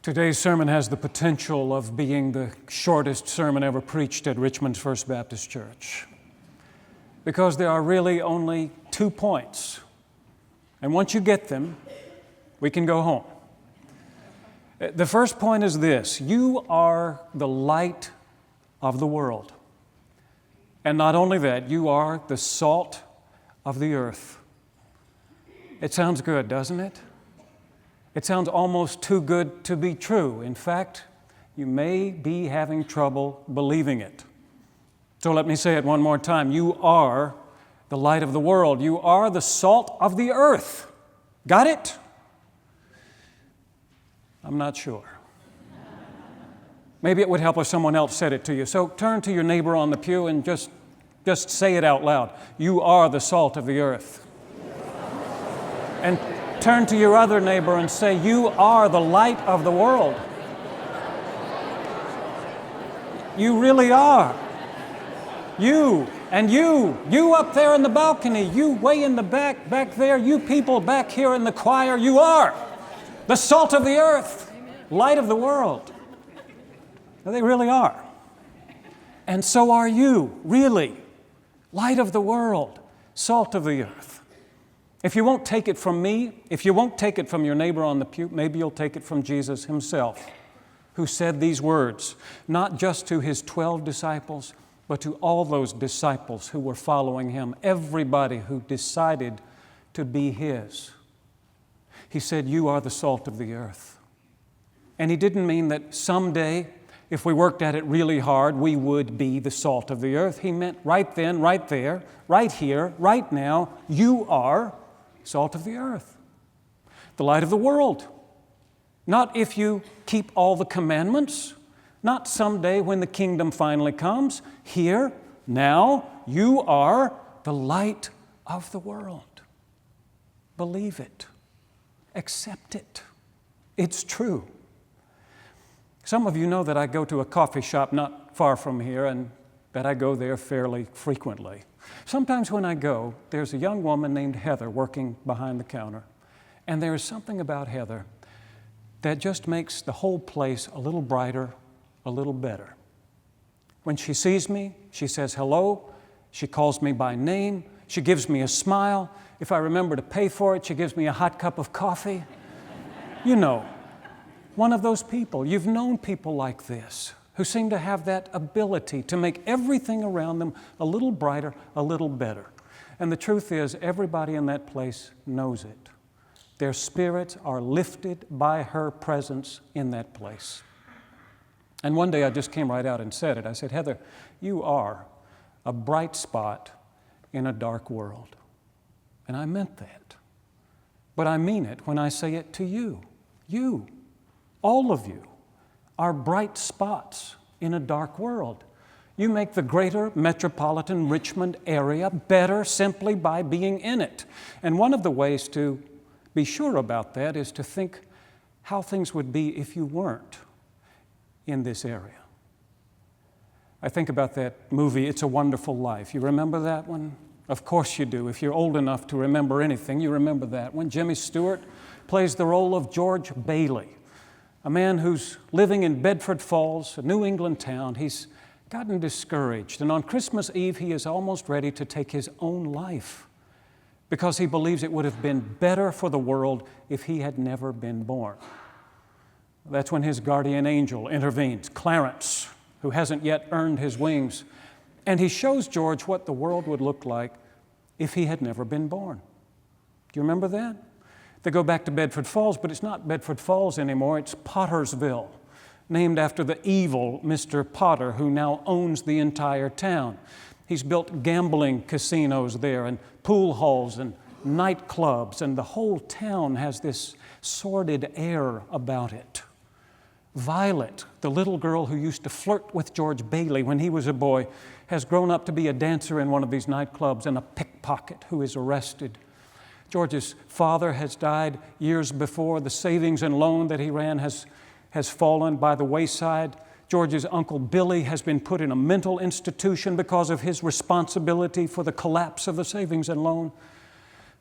Today's sermon has the potential of being the shortest sermon ever preached at Richmond's First Baptist Church, because there are really only 2 points. And once you get them, we can go home. The first point is this: you are the light of the world. And not only that, you are the salt of the earth. It sounds good, doesn't it? It sounds almost too good to be true. In fact, you may be having trouble believing it. So let me say it one more time. You are the light of the world. You are the salt of the earth. Got it? I'm not sure. Maybe it would help if someone else said it to you. So turn to your neighbor on the pew and just say it out loud. You are the salt of the earth. And turn to your other neighbor and say, you are the light of the world. You really are. You up there in the balcony, you way in the back there, you people back here in the choir, you are the salt of the earth, light of the world. They really are. And so are you, really, light of the world, salt of the earth. If you won't take it from me, if you won't take it from your neighbor on the pew, maybe you'll take it from Jesus himself, who said these words, not just to his 12 disciples, but to all those disciples who were following him, everybody who decided to be his. He said, you are the salt of the earth. And he didn't mean that someday, if we worked at it really hard, we would be the salt of the earth. He meant right then, right there, right here, right now, you are salt of the earth, the light of the world. Not if you keep all the commandments, not someday when the kingdom finally comes. Here, now, you are the light of the world. Believe it. Accept it. It's true. Some of you know that I go to a coffee shop not far from here and that I go there fairly frequently. Sometimes when I go, there's a young woman named Heather working behind the counter. And there is something about Heather that just makes the whole place a little brighter, a little better. When she sees me, she says hello. She calls me by name. She gives me a smile. If I remember to pay for it, she gives me a hot cup of coffee. You know, one of those people. You've known people like this who seem to have that ability to make everything around them a little brighter, a little better. And the truth is, everybody in that place knows it. Their spirits are lifted by her presence in that place. And one day I just came right out and said it. I said, Heather, you are a bright spot in a dark world. And I meant that. But I mean it when I say it to you. You, all of you, are bright spots in a dark world. You make the greater metropolitan Richmond area better simply by being in it. And one of the ways to be sure about that is to think how things would be if you weren't in this area. I think about that movie, It's a Wonderful Life. You remember that one? Of course you do. If you're old enough to remember anything, you remember that one. Jimmy Stewart plays the role of George Bailey, a man who's living in Bedford Falls, a New England town. He's gotten discouraged, and on Christmas Eve, he is almost ready to take his own life because he believes it would have been better for the world if he had never been born. That's when his guardian angel intervenes, Clarence, who hasn't yet earned his wings, and he shows George what the world would look like if he had never been born. Do you remember that? They go back to Bedford Falls, but it's not Bedford Falls anymore, it's Pottersville, named after the evil Mr. Potter, who now owns the entire town. He's built gambling casinos there and pool halls and nightclubs, and the whole town has this sordid air about it. Violet, the little girl who used to flirt with George Bailey when he was a boy, has grown up to be a dancer in one of these nightclubs and a pickpocket who is arrested. George's father has died years before. The savings and loan that he ran has fallen by the wayside. George's uncle Billy has been put in a mental institution because of his responsibility for the collapse of the savings and loan.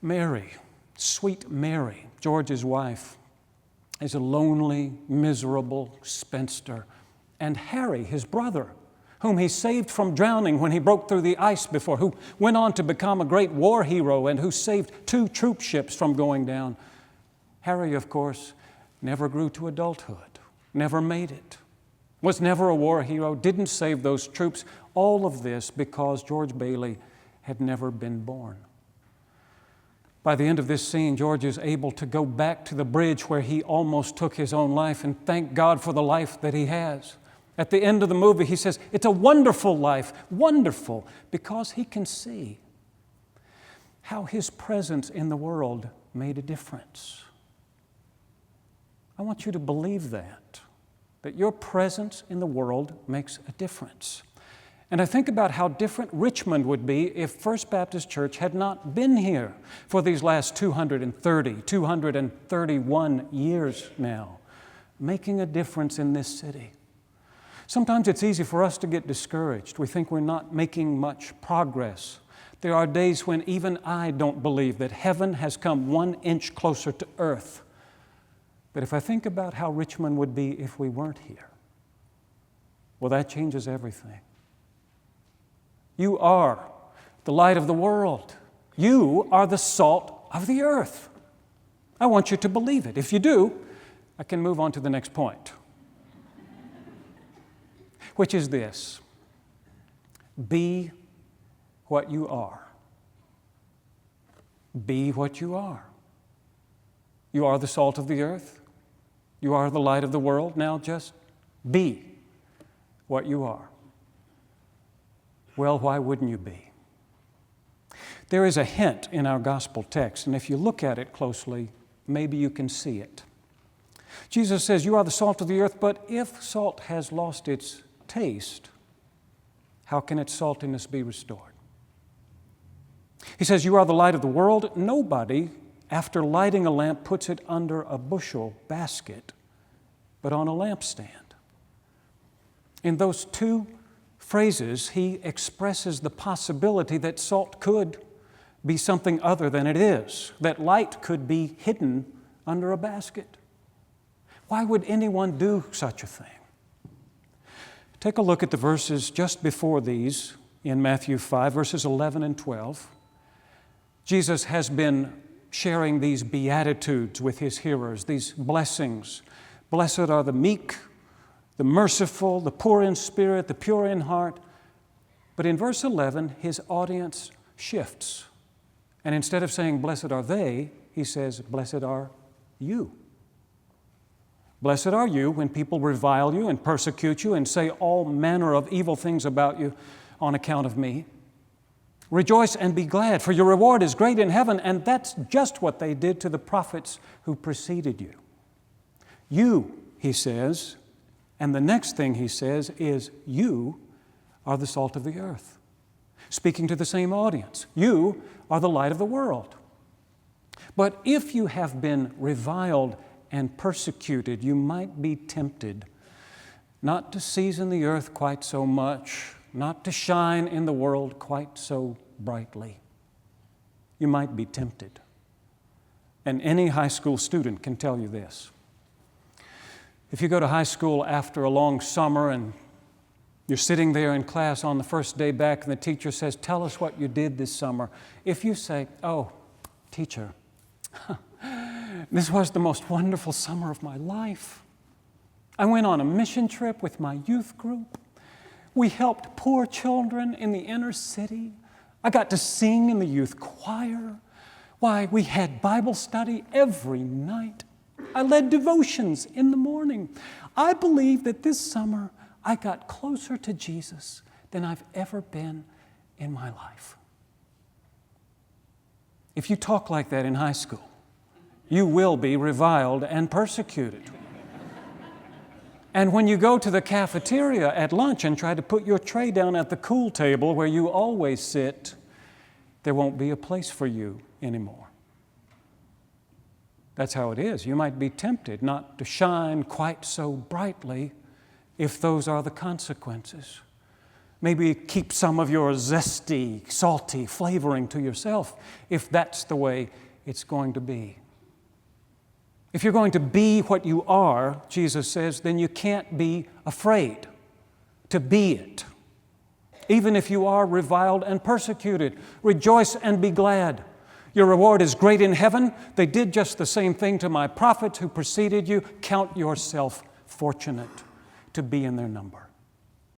Mary, sweet Mary, George's wife, is a lonely, miserable spinster. And Harry, his brother, whom he saved from drowning when he broke through the ice before, who went on to become a great war hero and who saved 2 troop ships from going down. Harry, of course, never grew to adulthood, never made it, was never a war hero, didn't save those troops. All of this because George Bailey had never been born. By the end of this scene, George is able to go back to the bridge where he almost took his own life and thank God for the life that he has. At the end of the movie, he says, it's a wonderful life, wonderful, because he can see how his presence in the world made a difference. I want you to believe that your presence in the world makes a difference. And I think about how different Richmond would be if First Baptist Church had not been here for these last 231 years now, making a difference in this city. Sometimes it's easy for us to get discouraged. We think we're not making much progress. There are days when even I don't believe that heaven has come 1 inch closer to earth. But if I think about how Richmond would be if we weren't here, well, that changes everything. You are the light of the world. You are the salt of the earth. I want you to believe it. If you do, I can move on to the next point, which is this: be what you are. Be what you are. You are the salt of the earth. You are the light of the world. Now just be what you are. Well, why wouldn't you be? There is a hint in our gospel text, and if you look at it closely, maybe you can see it. Jesus says, you are the salt of the earth, but if salt has lost its taste, how can its saltiness be restored? He says, you are the light of the world. Nobody, after lighting a lamp, puts it under a bushel basket, but on a lampstand. In those 2 phrases, he expresses the possibility that salt could be something other than it is, that light could be hidden under a basket. Why would anyone do such a thing? Take a look at the verses just before these in Matthew 5, verses 11 and 12. Jesus has been sharing these beatitudes with his hearers, these blessings. Blessed are the meek, the merciful, the poor in spirit, the pure in heart. But in verse 11, his audience shifts. And instead of saying, blessed are they, he says, blessed are you. Blessed are you when people revile you and persecute you and say all manner of evil things about you on account of me. Rejoice and be glad, for your reward is great in heaven, and that's just what they did to the prophets who preceded you. You, he says, and the next thing he says is, you are the salt of the earth. Speaking to the same audience, you are the light of the world. But if you have been reviled and persecuted, you might be tempted not to season the earth quite so much, not to shine in the world quite so brightly. You might be tempted. And any high school student can tell you this. If you go to high school after a long summer and you're sitting there in class on the first day back and the teacher says, tell us what you did this summer. If you say, oh, teacher, this was the most wonderful summer of my life. I went on a mission trip with my youth group. We helped poor children in the inner city. I got to sing in the youth choir. Why, we had Bible study every night. I led devotions in the morning. I believe that this summer I got closer to Jesus than I've ever been in my life. If you talk like that in high school, you will be reviled and persecuted. And when you go to the cafeteria at lunch and try to put your tray down at the cool table where you always sit, there won't be a place for you anymore. That's how it is. You might be tempted not to shine quite so brightly if those are the consequences. Maybe keep some of your zesty, salty flavoring to yourself if that's the way it's going to be. If you're going to be what you are, Jesus says, then you can't be afraid to be it. Even if you are reviled and persecuted, rejoice and be glad. Your reward is great in heaven. They did just the same thing to my prophets who preceded you. Count yourself fortunate to be in their number.